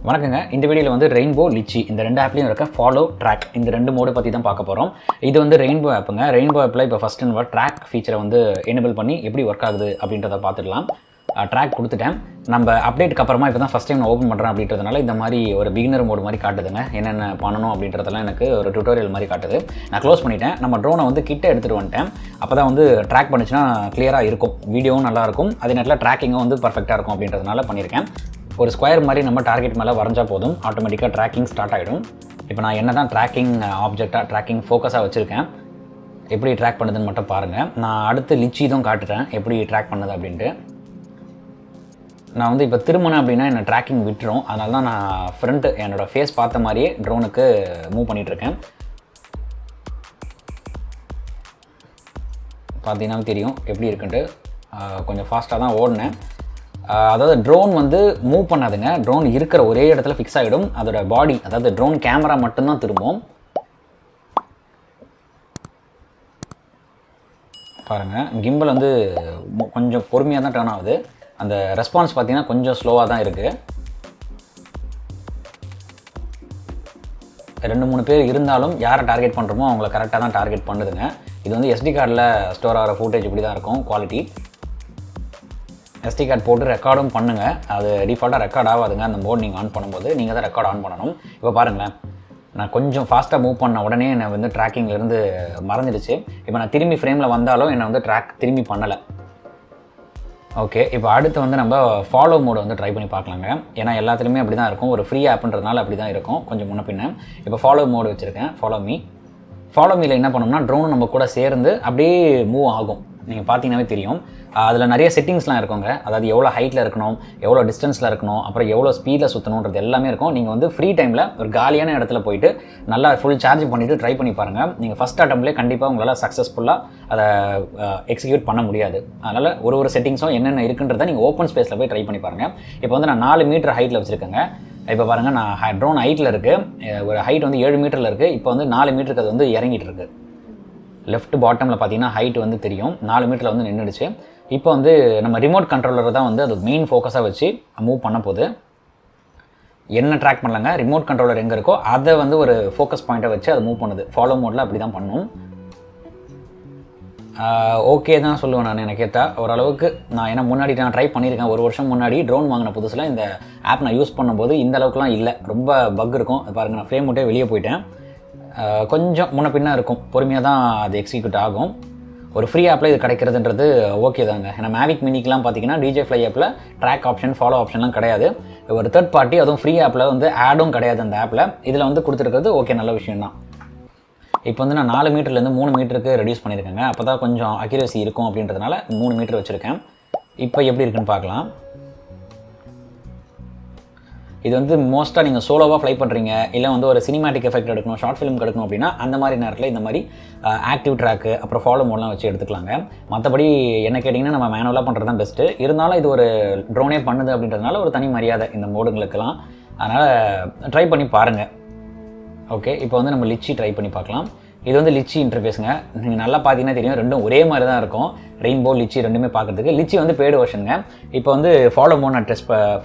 வணக்கங்க. இந்த வீடியோவில் வந்து ரெயின்போ லிச்சி இந்த ரெண்டு ஆப்லையும் இருக்க ஃபாலோ ட்ராக் இந்த ரெண்டு மோடு பற்றி தான் பார்க்க போகிறோம். இது வந்து ரெயின்போ ஆப்புங்க. ரெயின்போ ஆப்பில் இப்போ ஃபஸ்ட் நம்ம ட்ராக் ஃபீச்சரை வந்து எனேபிள் பண்ணி எப்படி ஒர்க் ஆகுது அப்படின்றத பார்த்துடலாம். ட்ராக் கொடுத்துட்டேன். நம்ம அப்டேட்டுக்கு அப்புறமா இப்போ தான் ஃபஸ்ட் டைம் நான் ஓப்பன் பண்ணுறேன் அப்படின்றதுனால இந்த மாதிரி ஒரு பிகினர் மோடு மாதிரி காட்டுதுங்க. என்னென்ன பண்ணணும் அப்படின்றதெல்லாம் எனக்கு ஒரு டியூட்டோரியல் மாதிரி காட்டுது. நான் க்ளோஸ் பண்ணிட்டேன். நம்ம ட்ரோனை வந்து கிட்ட எடுத்துகிட்டு வந்துட்டேன். அப்போ தான் வந்து ட்ராக் பண்ணிச்சுன்னா கிளியராக இருக்கும், வீடியோவும் நல்லாயிருக்கும், அதே நேரத்தில் ட்ராக்கிங்கும் வந்து பர்ஃபெக்டாக இருக்கும் அப்படின்றதுனால பண்ணியிருக்கேன். ஒரு ஸ்கொயர் மாதிரி நம்ம டார்கெட் மேலே வரைஞ்சா போதும், ஆட்டோமேட்டிக்காக ட்ராக்கிங் ஸ்டார்ட் ஆகிடும். இப்போ நான் என்ன தான் ட்ராக்கிங் ஆப்ஜெக்டாக ட்ராக்கிங் ஃபோக்கஸாக வச்சுருக்கேன், எப்படி ட்ராக் பண்ணுதுன்னு மட்டும் பாருங்கள். நான் அடுத்து லிச்சி தான் காட்டுறேன் எப்படி ட்ராக் பண்ணுது அப்படின்ட்டு. நான் வந்து இப்போ திரும்பினேன் அப்படின்னா என்னை ட்ராக்கிங் விட்டுரும். அதனால தான் நான் ஃப்ரண்ட்டு என்னோடய ஃபேஸ் பார்த்த மாதிரியே ட்ரோனுக்கு மூவ் பண்ணிகிட்ருக்கேன். பார்த்தீங்கன்னா தெரியும் எப்படி இருக்குன்ட்டு. கொஞ்சம் ஃபாஸ்ட்டாக தான் ஓடினேன். அதாவது ட்ரோன் வந்து மூவ் பண்ணாதுங்க. ட்ரோன் இருக்கிற ஒரே இடத்துல ஃபிக்ஸ் ஆகிடும். அதோட பாடி, அதாவது ட்ரோன் கேமரா மட்டும்தான் திரும்பும். பாருங்கள், கிம்பல் வந்து கொஞ்சம் பொறுமையாக தான் டர்ன் ஆகுது. அந்த ரெஸ்பான்ஸ் பார்த்திங்கன்னா கொஞ்சம் ஸ்லோவாக தான் இருக்குது. 2-3 பேர் இருந்தாலும் யாரை டார்கெட் பண்ணுறோமோ அவங்கள கரெக்டாக தான் டார்கெட் பண்ணுதுங்க. இது வந்து SD கார்டில் ஸ்டோர் ஆகிற ஃபுட்டேஜ் இப்படி தான் இருக்கும் குவாலிட்டி. SD கார்டு போட்டு ரெக்கார்டும் பண்ணுங்கள். அது டிஃபால்ட்டாக ரெக்கார்ட் ஆகாதுங்க. அந்த மோட் நீங்கள் ஆன் பண்ணும்போது நீங்கள் தான் ரெக்கார்ட் ஆன் பண்ணணும். இப்போ பாருங்களேன், நான் கொஞ்சம் ஃபாஸ்ட்டாக மூவ் பண்ண உடனே என்னை வந்து ட்ராக்கிங்லேருந்து மறைஞ்சிடுச்சு. இப்போ நான் திரும்பி ஃப்ரேமில் வந்தாலும் என்னை வந்து ட்ராக் திரும்பி பண்ணலை. ஓகே, இப்போ அடுத்து வந்து நம்ம ஃபாலோ மோடு வந்து ட்ரை பண்ணி பார்க்கலாங்க. ஏன்னா எல்லாத்துலேயுமே அப்படி தான் இருக்கும். ஒரு ஃப்ரீ ஆப்புன்றதுனால அப்படி தான் இருக்கும் கொஞ்சம் முன்ன பின்ன. இப்போ ஃபாலோ மோடு வச்சுருக்கேன். ஃபாலோ மீல என்ன பண்ணோம்னா ட்ரோனும் நம்ம கூட சேர்ந்து அப்படியே மூவ் ஆகும். நீங்கள் பார்த்தீங்கன்னாவே தெரியும். அதில் நிறைய செட்டிங்ஸ்லாம் இருக்குங்க. அதாவது எவ்வளோ ஹைட்டில் இருக்கணும், எவ்வளோ டிஸ்டன்ஸில் இருக்கணும், அப்புறம் எவ்வளோ ஸ்பீடில் சுற்றணுன்றது எல்லாமே இருக்கும். நீங்கள் வந்து ஃப்ரீ டைமில் ஒரு காலியான இடத்துல போயிட்டு நல்லா ஃபுல் சார்ஜ் பண்ணிவிட்டு ட்ரை பண்ணி பாருங்கள். நீங்கள் ஃபஸ்ட் அட்டம்ப்லேயே கண்டிப்பாக உங்களால் சக்ஸஸ்ஃபுல்லாக அதை எக்ஸிக்யூட் பண்ண முடியாது. அதனால் ஒரு செட்டிங்ஸும் என்னென்ன இருக்குன்றதை நீங்கள் ஓப்பன் ஸ்பேஸில் போய் ட்ரை பண்ணி பாருங்கள். இப்போ வந்து நான் 4 மீட்டர் ஹைட்டில் வச்சுருக்கேங்க. இப்போ பாருங்கள், நான் ட்ரோன் ஹைட்டில் இருக்குது. ஒரு ஹைட் வந்து 7 மீட்டரில் இருக்குது. இப்போ வந்து 4 மீட்டருக்கு அது வந்து இறங்கிட்டு இருக்குது. லெஃப்ட் பாட்டமில் பார்த்தீங்கன்னா ஹைட் வந்து தெரியும். 4 மீட்டரில் வந்து நின்றுடுச்சு. இப்போ வந்து நம்ம ரிமோட் கண்ட்ரோலரை தான் வந்து அது மெயின் ஃபோக்கஸாக வச்சு மூவ் பண்ண போகுது. என்ன ட்ராக் பண்ணலங்க, ரிமோட் கண்ட்ரோலர் எங்கே இருக்கோ அதை வந்து ஒரு ஃபோக்கஸ் பாயிண்ட்டை வச்சு அதை மூவ் பண்ணுது. ஃபாலோ மோடில் அப்படி தான் பண்ணும். ஓகே தான் சொல்லுவேன் நான். எனக்கு ஏற்றா ஓரளவுக்கு நான் ஏன்னா முன்னாடி நான் ட்ரை பண்ணியிருக்கேன். 1 வருஷம் முன்னாடி ட்ரோன் வாங்கின புதுசில் இந்த ஆப் நான் யூஸ் பண்ணும்போது இந்த அளவுக்குலாம் இல்லை, ரொம்ப பக் இருக்கும். பாருங்கள், நான் ஃப்ரேம் விட்டே வெளியே போயிட்டேன். கொஞ்சம் முன்ன பின்னா இருக்கும், பொறுமையாக தான் அது எக்ஸிக்யூட் ஆகும். ஒரு ஃப்ரீ ஆப்பில் இது கிடைக்கிறதுன்றது ஓகே தாங்க. ஏன்னா மேவிக் மினிக்கெலாம் பார்த்தீங்கன்னா DJI ஆப்பில் ட்ராக் ஆப்ஷன், ஃபாலோ ஆப்ஷன்லாம் கிடையாது. ஒரு தேர்ட் பார்ட்டி, அதுவும் ஃப்ரீ ஆப்பில் வந்து ஆடும் கிடையாது அந்த ஆப்பில். இதில் வந்து கொடுத்துருக்கிறது ஓகே, நல்ல விஷயம் தான். இப்போ வந்து நான் 4 மீட்டர்லேருந்து 3 மீட்டருக்கு ரெடியூஸ் பண்ணியிருக்கேங்க. அப்போ தான் கொஞ்சம் அக்யூரசி இருக்கும் அப்படின்றதுனால 3 மீட்டர் வச்சுருக்கேன். இப்போ எப்படி இருக்குன்னு பார்க்கலாம். இது வந்து மோஸ்ட்டாக நீங்கள் சோலோவாக ஃப்ளை பண்ணுறீங்க, இல்லை வந்து ஒரு சினிமேட்டிக் எஃபெக்ட் எடுக்கணும், ஷார்ட் ஃபிலிம் எடுக்கணும் அப்படின்னா அந்த மாதிரி நேரத்தில் இந்த மாதிரி ஆக்டிவ் ட்ராக்கு அப்புறம் ஃபாலோ மோட்லாம் வச்சு எடுத்துக்கலாங்க. மற்றபடி என்ன கேட்டிங்கன்னா நம்ம மேனுவலாக பண்ணுறது தான் பெஸ்ட்டு. இருந்தாலும் இது ஒரு ட்ரோனே பண்ணுது அப்படின்றதுனால ஒரு தனி மரியாதை இந்த மோடுங்களுக்கெல்லாம். அதனால் ட்ரை பண்ணி பாருங்கள். ஓகே, இப்போ வந்து நம்ம லிச்சி ட்ரை பண்ணி பார்க்கலாம். இது வந்து லிச்சி இன்டர்ஃபேஸுங்க. நீங்கள் நல்லா பார்த்தீங்கன்னா தெரியும், ரெண்டும் ஒரே மாதிரி தான் இருக்கும். ரெயின்போ, லிச்சி ரெண்டுமே பார்க்குறதுக்கு. லிச்சி வந்து பெய்டு வெர்ஷனுங்க. இப்போ வந்து ஃபாலோ மோட் நான்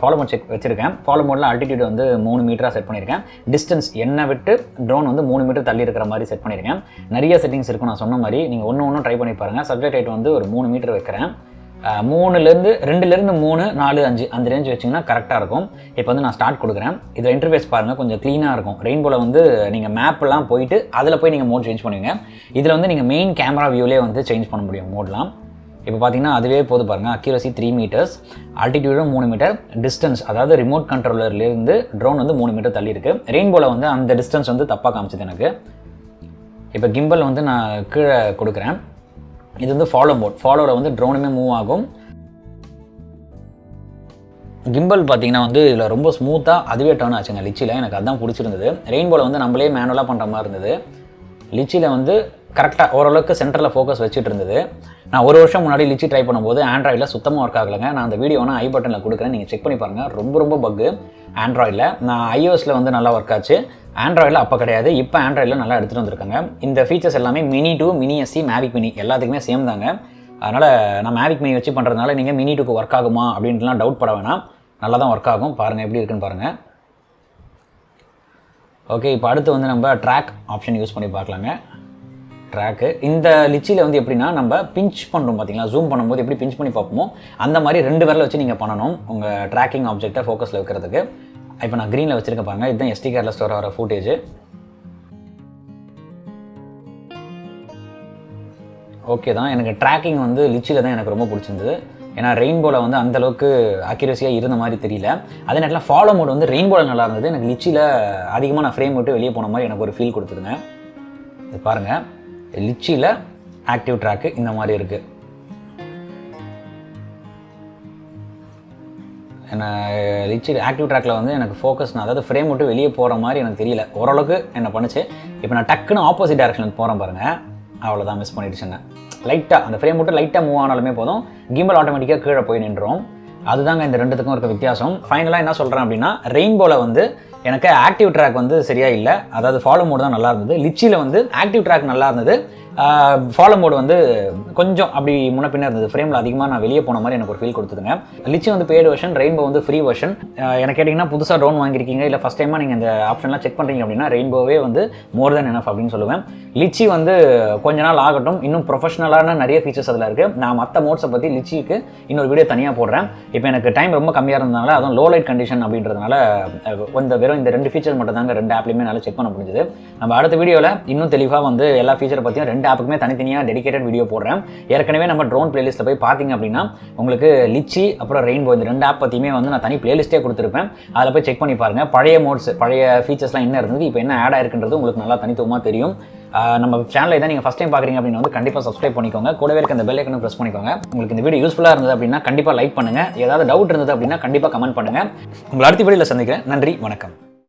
ஃபாலோ மோட் செக் வச்சுருக்கேன். ஃபாலோ மோடில் ஆல்டிடியூட் வந்து 3 மீட்டராக செட் பண்ணியிருக்கேன். டிஸ்டன்ஸ் என்னை விட்டு ட்ரோன் வந்து 3 மீட்டர் தள்ளி இருக்கிற மாதிரி செட் பண்ணியிருக்கேன். நிறைய செட்டிங்ஸ் இருக்கும். நான் சொன்ன மாதிரி நீங்கள் ஒன்று ட்ரை பண்ணி பாருங்கள். சப்ஜெக்ட் ஹைட் வந்து ஒரு 3 மீட்டர் வைக்கிறேன். 2லேருந்து 3, 4, 5 அந்த ரேஞ்ச் வச்சிங்கன்னா கரெக்டாக இருக்கும். இப்போ வந்து நான் ஸ்டார்ட் கொடுக்குறேன். இதில் இன்டர்ஃபேஸ் பாருங்கள், கொஞ்சம் க்ளீனாக இருக்கும். ரெயின்போவில் வந்து நீங்கள் மேப்லாம் போயிட்டு அதில் போய் நீங்கள் மோட் சேஞ்ச் பண்ணுவீங்க. இதில் வந்து நீங்கள் மெயின் கேமரா வியூலே வந்து சேஞ்ச் பண்ண முடியும் மோட்லாம். இப்போ பார்த்தீங்கன்னா அதுவே போது பாருங்கள். அக்யூரசி 3 மீட்டர்ஸ், ஆல்டிடியூடும் 3 மீட்டர், டிஸ்டன்ஸ் அதாவது ரிமோட் கண்ட்ரோலர்லேருந்து ட்ரோன் வந்து 3 மீட்டர் தள்ளி இருக்குது. ரெயின்போவில் வந்து அந்த டிஸ்டன்ஸ் வந்து தப்பாக காமிச்சிது எனக்கு. இப்போ கிம்பல் வந்து நான் கீழே கொடுக்குறேன். இது வந்து ஃபாலோ மோட். ஃபாலோவில் வந்து ட்ரோனுமே மூவ் ஆகும். கிம்பல் பார்த்தீங்கன்னா வந்து இதில் ரொம்ப ஸ்மூத்தாக அதுவே டர்ன் ஆச்சுங்க லிச்சியில். எனக்கு அதுதான் பிடிச்சிருந்தது. ரெயின்போவில் வந்து நம்மளே மேனுவலாக பண்ணுற மாதிரி இருந்தது. லிச்சியில் வந்து கரெக்டாக ஓரளவுக்கு சென்டரில் ஃபோக்கஸ் வச்சுட்டு இருந்தது. நான் 1 வருஷம் முன்னாடி லிச்சி ட்ரை பண்ணும்போது ஆண்ட்ராய்டில் சுத்தமாக ஒர்க் ஆகலைங்க. நான் அந்த வீடியோனா ஐ பட்டனில் கொடுக்குறேன், நீங்கள் செக் பண்ணி பாருங்கள். ரொம்ப பக்கு ஆண்ட்ராய்டில். நான் iOSல வந்து நல்லா ஒர்க் ஆச்சு. ஆண்ட்ராய்டில் அப்போ கிடையாது. இப்போ ஆண்ட்ராய்டில் நல்லா எடுத்துகிட்டு வந்திருக்காங்க. இந்த ஃபீச்சர்ஸ் எல்லாமே mini 2, mini SE, Mavic mini எல்லாத்துக்குமே சேம் தாங்க. அதனால் நான் மேவிக் மினி வச்சு பண்ணுறதுனால நீங்கள் மினி 2க்கு ஒர்க் ஆகுமா அப்படின்ட்டுலாம் டவுட் பட வேணாம். நல்லா தான் ஒர்க் ஆகும். பாருங்கள் எப்படி இருக்குன்னு பாருங்கள். ஓகே, இப்போ அடுத்து வந்து நம்ம ட்ராக் ஆப்ஷன் யூஸ் பண்ணி பார்க்கலாங்க. ட்ராக்கு இந்த லிச்சியில் வந்து எப்படின்னா நம்ம பிஞ்ச் பண்ணுறோம் பார்த்தீங்களா, ஜூம் பண்ணும்போது எப்படி பிஞ்ச் பண்ணி பார்ப்போமோ அந்த மாதிரி 2 விரலை வச்சு நீங்கள் பண்ணணும் உங்கள் ட்ராக்கிங் ஆப்ஜெக்டை ஃபோக்கஸில் வைக்கிறதுக்கு. இப்போ நான் க்ரீனில் வச்சுருக்க பாருங்கள், இதுதான் SD கார்டில் ஸ்டோர் ஆகிற ஃபுட்டேஜ். ஓகே தான், எனக்கு ட்ராக்கிங் வந்து லிச்சியில் தான் எனக்கு ரொம்ப பிடிச்சிருந்தது. ஏன்னா ரெயின்போவில் வந்து அந்தளவுக்கு அக்யூரஸியாக இருந்த மாதிரி தெரியல. அதே நேரத்தில் ஃபாலோ மோட் வந்து ரெயின்போவில் நல்லா இருந்தது. எனக்கு லிச்சியில் அதிகமாக நான் ஃப்ரேம் விட்டு வெளியே போன மாதிரி எனக்கு ஒரு ஃபீல் கொடுத்துதுங்க. இது பாருங்கள், லிச்சியில் ஆக்டிவ் ட்ராக்கு இந்த மாதிரி இருக்குது. ஏன்னா லிச்சி ஆக்டிவ் ட்ராக்கில் வந்து எனக்கு ஃபோக்கஸ், அதாவது ஃப்ரேம் விட்டு வெளியே போகிற மாதிரி எனக்கு தெரியல. ஓரளவுக்கு என்ன பண்ணுச்சு. இப்போ நான் டக்குன்னு ஆப்போசிட் டேரக்ஷனுக்கு போகிறேன் பாருங்கள், அவ்வளோதான் மிஸ் பண்ணிடுச்சு. என்ன லைட்டாக அந்த ஃப்ரேம் விட்டு லைட்டாக மூவ் ஆனாலுமே போதும், கிம்பல் ஆட்டோமேட்டிக்காக கீழே போய் நின்றோம். அதுதாங்க இந்த ரெண்டுத்துக்கும் இருக்க வித்தியாசம். ஃபைனலாக என்ன சொல்கிறேன் அப்படின்னா, ரெயின்போவில் வந்து எனக்கு ஆக்டிவ் ட்ராக் வந்து சரியாக இல்லை, அதாவது ஃபாலோ மோடு தான் நல்லா இருந்தது. லிச்சியில் வந்து ஆக்டிவ் ட்ராக் நல்லா இருந்தது, ஃபாலோ மோடு வந்து கொஞ்சம் அப்படி முன்ன பின்ன இருந்தது. ஃப்ரேமில் அதிகமாக நான் வெளியே போன மாதிரி எனக்கு ஒரு ஃபீல் கொடுத்துதுங்க. லிச்சி வந்து பெய்டு வெர்ஷன், ரெயின்போ வந்து ஃப்ரீ வெர்ஷன். எனக்கு கேட்டிங்கன்னா புதுசாக ட்ரோன் வாங்கியிருக்கீங்க இல்லை ஃபஸ்ட் டைமாக நீங்கள் இந்த ஆப்ஷன்லாம் செக் பண்ணுறீங்க அப்படின்னா ரெயின்போவே வந்து மோர் தென் எனஃப் அப்படின்னு சொல்லுவேன். லிச்சி வந்து கொஞ்ச நாள் ஆகட்டும், இன்னும் ப்ரொஃபஷனலான நிறைய ஃபீச்சர்ஸ் அதில் இருக்குது. நான் மற்ற மோட்ஸை பற்றி லிச்சிக்கு இன்னொரு வீடியோ தனியாக போடுறேன். இப்போ எனக்கு டைம் ரொம்ப கம்மியாக இருந்ததுனால, அதுவும் லோ லைட் கண்டிஷன் அப்படின்றதுனால வெறும் இந்த 2 ஃபீச்சர் மட்டும் தாங்க 2 ஆப்லையுமே நல்லா செக் பண்ண முடிஞ்சது. நம்ம அடுத்த வீடியோவில் இன்னும் தெளிவாக வந்து எல்லா ஃபீச்சரை பற்றியும் 2 ஆப்புக்குமே தனித்தனியாக டெடிகேட்டட் வீடியோ போடுறேன். ஏற்கனவே நம்ம ட்ரோன் பிளேலிஸ்ட்டில் போய் பார்த்தீங்க அப்படின்னா உங்களுக்கு லிச்சி அப்புறம் ரெயின்போ இந்த 2 ஆப் பற்றியுமே வந்து நான் தனி பிளேலிஸ்ட்டே கொடுத்துருப்பேன். அதில் போய் செக் பண்ணி பாருங்கள். பழைய மோட்ஸ், பழைய ஃபீச்சர்ஸ்லாம் என்ன இருந்தது, இப்போ என்ன ஆட் ஆயிருக்குன்றது உங்களுக்கு நல்லா தனித்துவமாக தெரியும். நம்ம சேனலை தான் நீங்கள் ஃபஸ்ட் டைம் பார்க்குறீங்க அப்படின்னா வந்து கண்டிப்பாக சப்ஸ்கிரைப் பண்ணிக்கோங்க. கூடவே இருக்க அந்த பெல் ஐக்கனும் ப்ரெஸ் பண்ணிக்கோங்க. உங்களுக்கு இந்த வீடியோ யூஸ்ஃபுல்லாக இருந்தது அப்படின்னா கண்டிப்பாக லைக் பண்ணுங்கள். ஏதாவது டவுட் இருந்தது அப்படின்னா கண்டிப்பாக கமெண்ட் பண்ணுங்கள். உங்களை அடுத்த வீடியோவில் சந்திக்கிறேன். நன்றி, வணக்கம்.